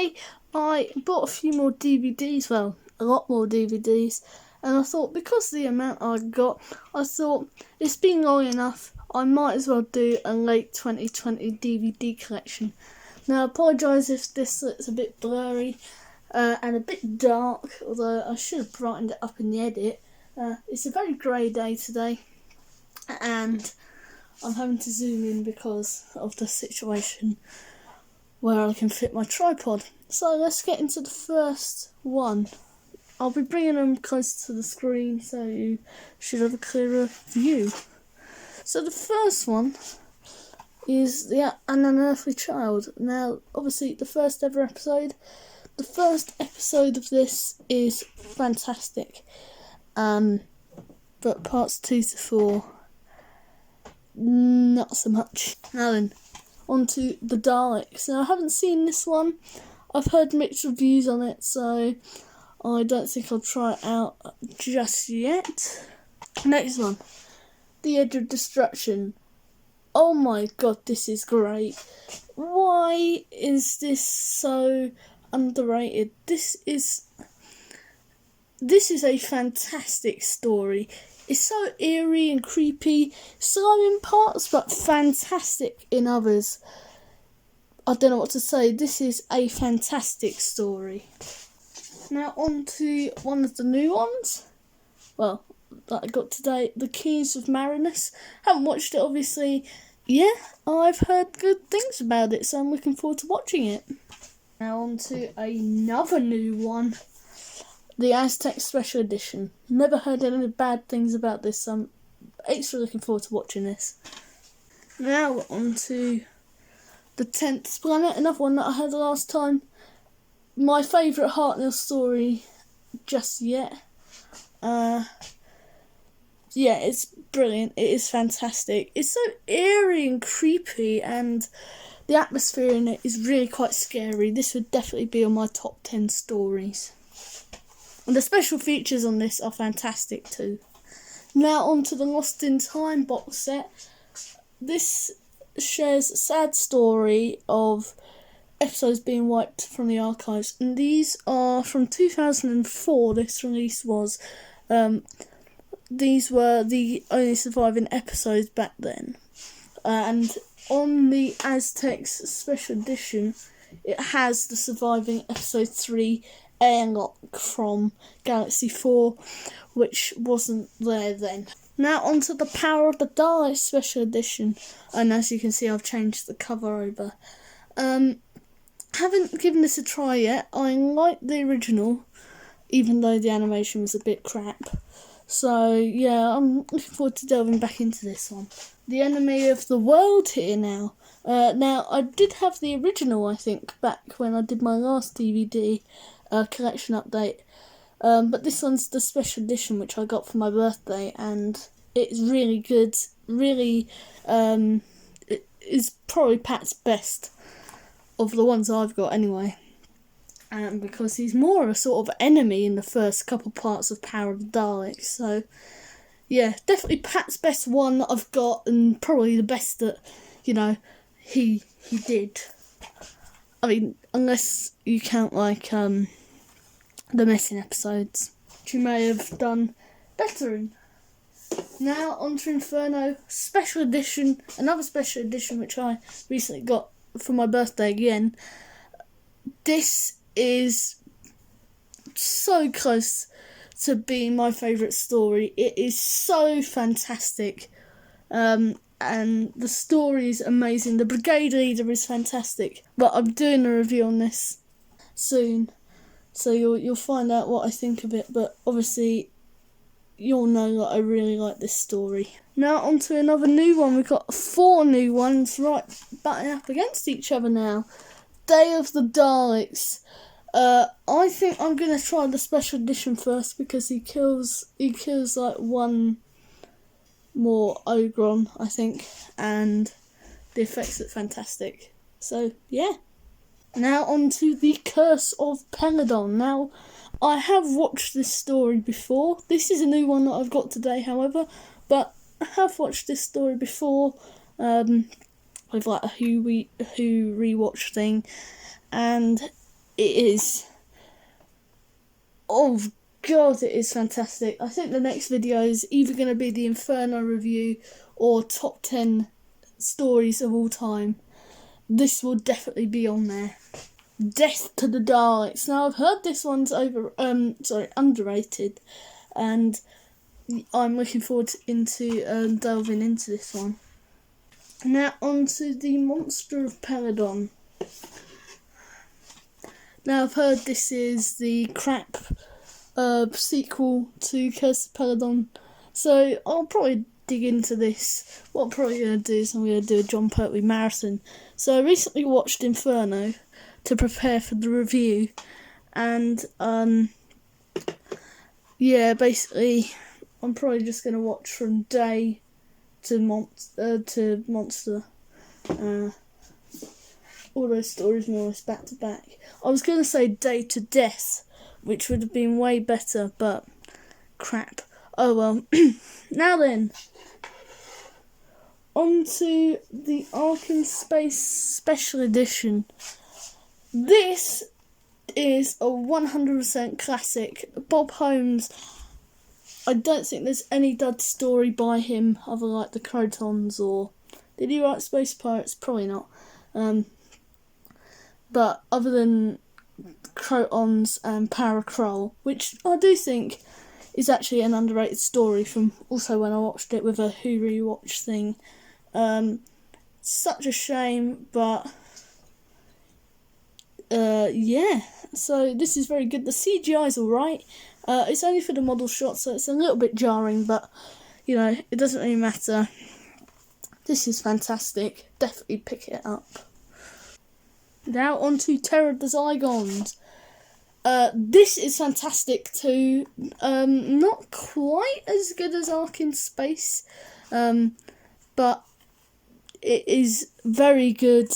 today I bought a few more DVDs, well, a lot more DVDs, and I thought because the amount I got, I thought it's been long enough, I might as well do a late 2020 DVD collection. Now I apologise if this looks a bit blurry and a bit dark, although I should have brightened it up in the edit. It's a very grey day today, and I'm having to zoom in because of the situation where I can fit my tripod. So let's get into the first one. I'll be bringing them closer to the screen so you should have a clearer view. So the first one is An Unearthly Child. Now, obviously, the first ever episode. The first episode of this is fantastic. But parts 2 to 4, not so much. Now then, on to the Daleks. Now, I haven't seen this one. I've heard mixed reviews on it, so I don't think I'll try it out just yet. Next one, The Edge of Destruction. Oh my god, this is great. Why is this so underrated? This is a fantastic story. It's so eerie and creepy, slow in parts but fantastic in others. I don't know what to say. This is a fantastic story. Now on to one of the new ones. Well, that I got today, The Keys of Marinus. Haven't watched it, obviously. Yeah, I've heard good things about it, so I'm looking forward to watching it. Now on to another new one. The Aztec Special Edition. Never heard any bad things about this, so I'm extra looking forward to watching this. Now on to The 10th Planet, another one that I heard the last time. My favourite Hartnell story just yet. Yeah, it's brilliant. It is fantastic. It's so eerie and creepy, and the atmosphere in it is really quite scary. This would definitely be on my top 10 stories. And the special features on this are fantastic too. Now on to the Lost in Time box set. This shares a sad story of episodes being wiped from the archives, and these are from 2004. This release was. These were the only surviving episodes back then, and on the Aztecs Special Edition it has the surviving episode 3 Airlock from Galaxy 4, which wasn't there then. Now onto the Power of the Daleks Special Edition, and as you can see I've changed the cover over. Haven't given this a try yet. I like the original, even though the animation was a bit crap. So yeah, I'm looking forward to delving back into this one. The Enemy of the World here now. Now I did have the original, I think, back when I did my last DVD collection update. But this one's the special edition which I got for my birthday, and it's really good. Really, it is probably Pat's best of the ones I've got anyway. Because he's more a sort of enemy in the first couple parts of Power of the Daleks. So, yeah, definitely Pat's best one that I've got, and probably the best that, he did. I mean, unless you count, like, the missing episodes, which you may have done better in. Now, on to Inferno Special Edition, another special edition which I recently got for my birthday again. This is so close to being my favourite story. It is so fantastic, and the story is amazing. The Brigade Leader is fantastic, but I'm doing a review on this soon, so you'll find out what I think of it. But obviously you'll know that I really like this story. Now on to another new one. We've got 4 new ones right butting up against each other now. Day of the Daleks. I think I'm gonna try the special edition first because he kills like one more Ogron, I think, and the effects look fantastic. So yeah. Now on to the Curse of Peladon. Now I have watched this story before. This is a new one that I've got today, however, but I have watched this story before. With like a Who rewatch thing, and it is. Oh god, it is fantastic. I think the next video is either going to be the Inferno review or top 10 stories of all time. This will definitely be on there. Death to the Daleks. Now I've heard this one's underrated, and I'm looking forward into delving into this one. Now on to the Monster of Peladon. Now I've heard this is the crap sequel to Curse of Peladon, so I'll probably dig into this. What I'm probably going to do is I'm going to do a Jon Pertwee marathon. So I recently watched Inferno to prepare for the review, and basically I'm probably just going to watch from day to Monster. All those stories more or less back to back. I was going to say Day to Death, which would have been way better, but crap. Oh well. Now then, on to the Ark in Space Special Edition. This is a 100% classic. Bob Holmes, I don't think there's any dud story by him other like the Crotons, or did he write Space Pirates? Probably not. But other than Crotons and Paracroll, which I do think is actually an underrated story from also when I watched it with a Who Rewatch thing. Such a shame, but so this is very good. The CGI's alright. It's only for the model shot, so it's a little bit jarring, but you know, it doesn't really matter. This is fantastic. Definitely pick it up. Now on to Terror of the Zygons. This is fantastic too. Not quite as good as Ark in Space, but it is very good.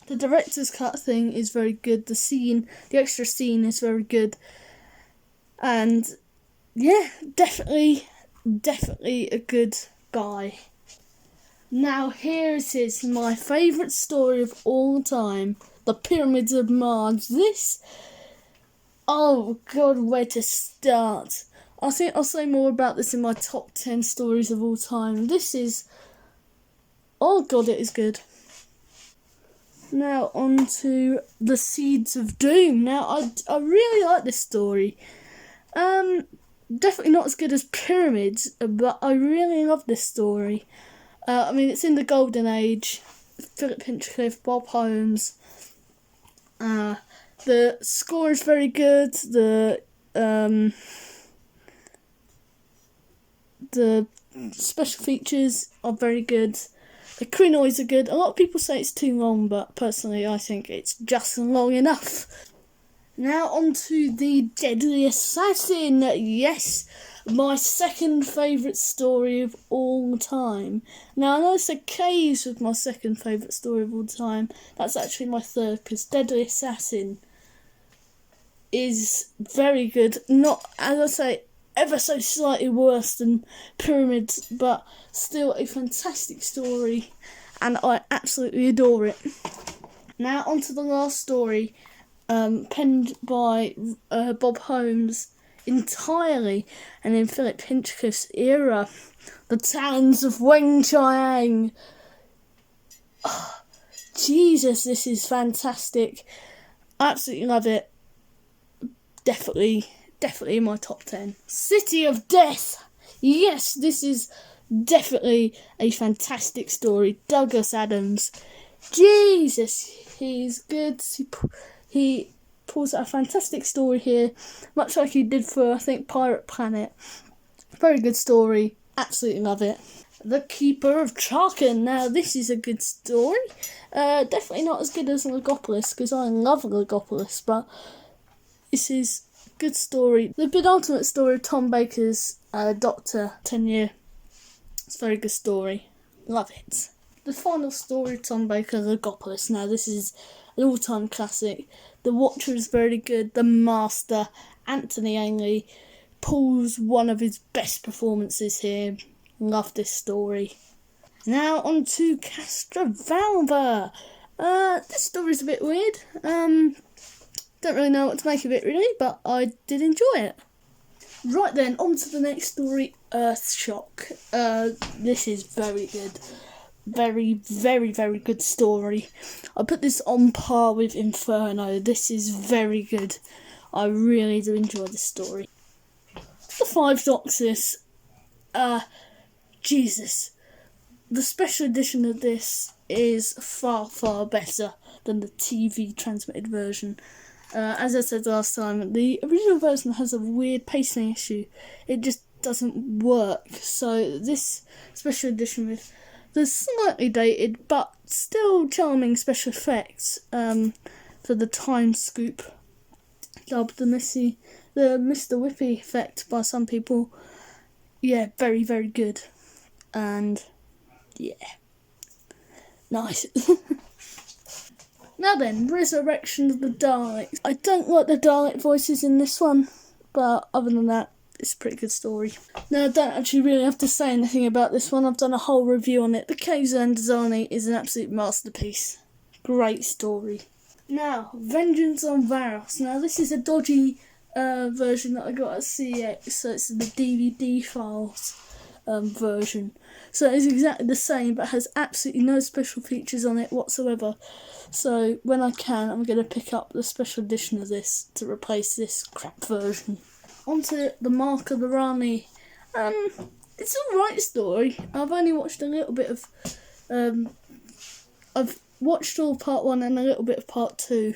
The director's cut thing is very good. The extra scene is very good. And yeah, definitely a good buy. Now here it is, my favourite story of all time, The Pyramids of Mars. Oh god, where to start? I think I'll say more about this in my top 10 stories of all time. Oh god, it is good. Now on to The Seeds of Doom. Now I really like this story. Definitely not as good as Pyramids, but I really love this story. I mean, it's in the golden age. Philip Hinchcliffe, Bob Holmes. The score is very good. The special features are very good. The Krynoids are good. A lot of people say it's too long, but personally I think it's just long enough. Now on to The Deadly Assassin. Yes, my second favourite story of all time. Now I know I said Caves was my second favourite story of all time. That's actually my third, because Deadly Assassin is very good. Not, as I say, ever so slightly worse than Pyramids, but still a fantastic story, and I absolutely adore it. Now on to the last story, penned by Bob Holmes entirely, and in Philip Hinchcliffe's era, The Talons of Weng-Chiang. Oh, Jesus, this is fantastic. I absolutely love it. Definitely in my top 10. City of Death. Yes, this is definitely a fantastic story. Douglas Adams. Jesus, he's good. He pulls out a fantastic story here, much like he did for, I think, Pirate Planet. Very good story. Absolutely love it. The Keeper of Traken. Now, this is a good story. Definitely not as good as Legopolis, because I love Legopolis, but this is a good story. The penultimate story of Tom Baker's Doctor tenure. It's a very good story. Love it. The final story of Tom Baker, Legopolis. Now, this is an all-time classic. The Watcher is very good. The Master, Anthony Ainley, pulls one of his best performances here. Love this story. Now on to Castrovalva. This story's a bit weird. Don't really know what to make of it really, but I did enjoy it. Right then, on to the next story, Earthshock. This is very good. Very, very, very good story. I put this on par with Inferno. This is very good. I really do enjoy this story. The Five Doctors. Jesus. The special edition of this is far, far better than the TV transmitted version. As I said last time, the original version has a weird pacing issue. It just doesn't work. So this special edition with the slightly dated but still charming special effects for the time scoop, dubbed the Mr. Whippy effect by some people. Yeah, very, very good. And yeah, nice. Now then, Resurrection of the Daleks. I don't like the Dalek voices in this one, but other than that, it's a pretty good story. Now, I don't actually really have to say anything about this one. I've done a whole review on it. The Kazan is an absolute masterpiece. Great story. Now, Vengeance on Varos. Now, this is a dodgy version that I got at CX, so it's the DVD files version. So it's exactly the same, but has absolutely no special features on it whatsoever. So when I can, I'm going to pick up the special edition of this to replace this crap version. Onto the Mark of the Rani. It's an alright story. I've only watched a little bit of... I've watched all part 1 and a little bit of part 2.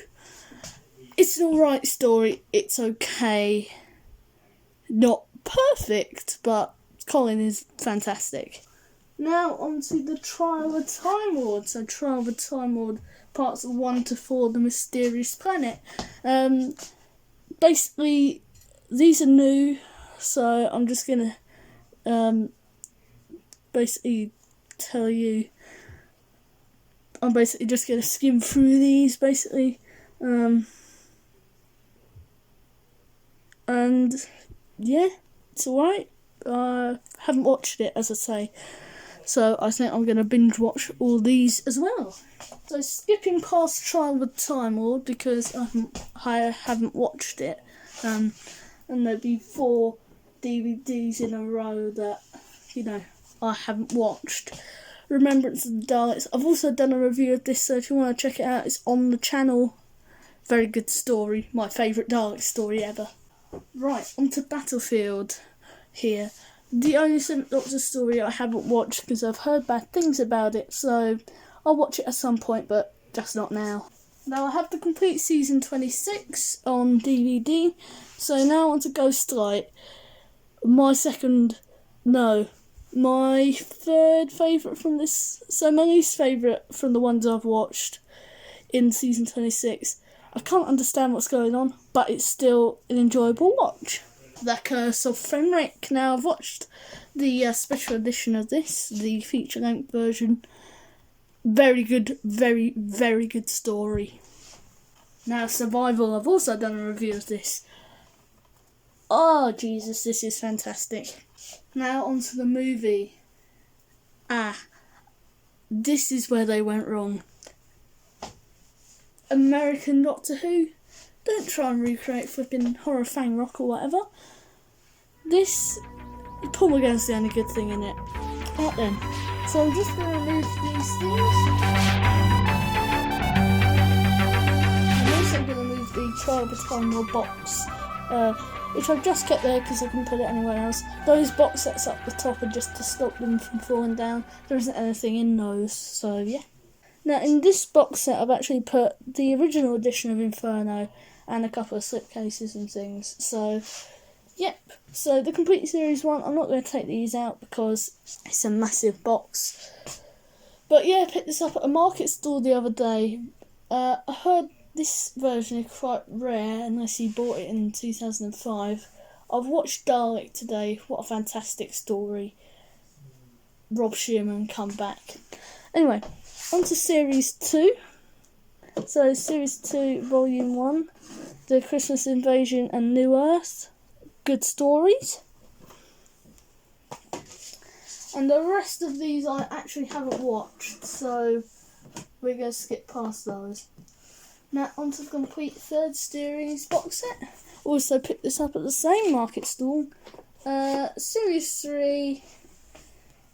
It's an alright story. It's okay. Not perfect, but Colin is fantastic. Now onto the Trial of Time Lord. So Trial of Time Lord parts 1 to 4, The Mysterious Planet. Basically, these are new, so I'm just gonna basically tell you. I'm basically just gonna skim through these basically, and yeah, it's alright. I haven't watched it, as I say, so I think I'm going to binge watch all these as well. So skipping past Trial of Time Lord because I haven't watched it, and there'd be 4 DVDs in a row that, you know, I haven't watched. Remembrance of the Daleks. I've also done a review of this, so if you want to check it out, it's on the channel. Very good story. My favourite Dalek story ever. Right, onto Battlefield here. The only 7th Doctor story I haven't watched because I've heard bad things about it, so I'll watch it at some point, but just not now. Now I have the complete season 26 on DVD, so now on to Ghostlight. My 3rd favourite from this, so my least favourite from the ones I've watched in season 26. I can't understand what's going on, but it's still an enjoyable watch. The Curse of Fenric. Now I've watched the special edition of this, the feature-length version. Very good, very, very good story. Now Survival, I've also done a review of this. Oh Jesus, this is fantastic. Now onto the movie. This is where they went wrong. American Doctor Who. Don't try and recreate flipping Horror Fang Rock or whatever. This, Paul McGann's the only good thing in it. Right then, so I'm just going to remove these things. I'm also going to move the Trial of Time Lord box, which I've just kept there because I couldn't put it anywhere else. Those box sets up the top are just to stop them from falling down. There isn't anything in those, so yeah. Now in this box set I've actually put the original edition of Inferno and a couple of slipcases and things, so yep. So the complete series 1, I'm not going to take these out because it's a massive box, but yeah, I picked this up at a market stall the other day. I heard this version is quite rare unless you bought it in 2005. I've watched Dalek today. What a fantastic story. Rob Shearman come back. Anyway, on to Series 2. So Series 2, Volume 1, The Christmas Invasion and New Earth. Good stories. And the rest of these I actually haven't watched, so we're going to skip past those. Now onto the complete third series box set. Also picked this up at the same market stall. Series 3.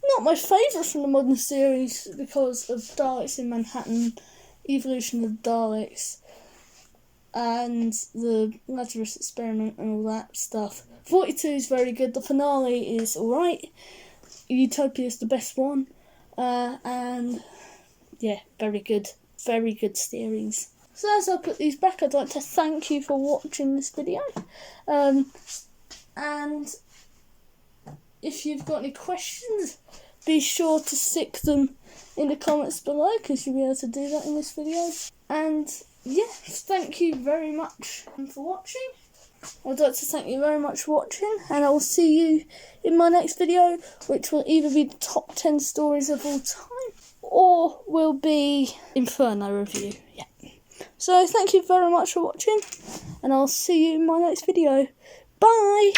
Not my favourite from the modern series because of Daleks in Manhattan, Evolution of the Daleks, and the Lazarus Experiment and all that stuff. 42 is very good. The finale is alright. Utopia is the best one. And yeah, very good series. So as I put these back, I'd like to thank you for watching this video. And if you've got any questions, be sure to stick them in the comments below, because you'll be able to do that in this video. And yeah, thank you very much for watching. I'd like to thank you very much for watching, and I will see you in my next video, which will either be the top 10 stories of all time, or will be Inferno review. Yeah. So thank you very much for watching, and I'll see you in my next video. Bye!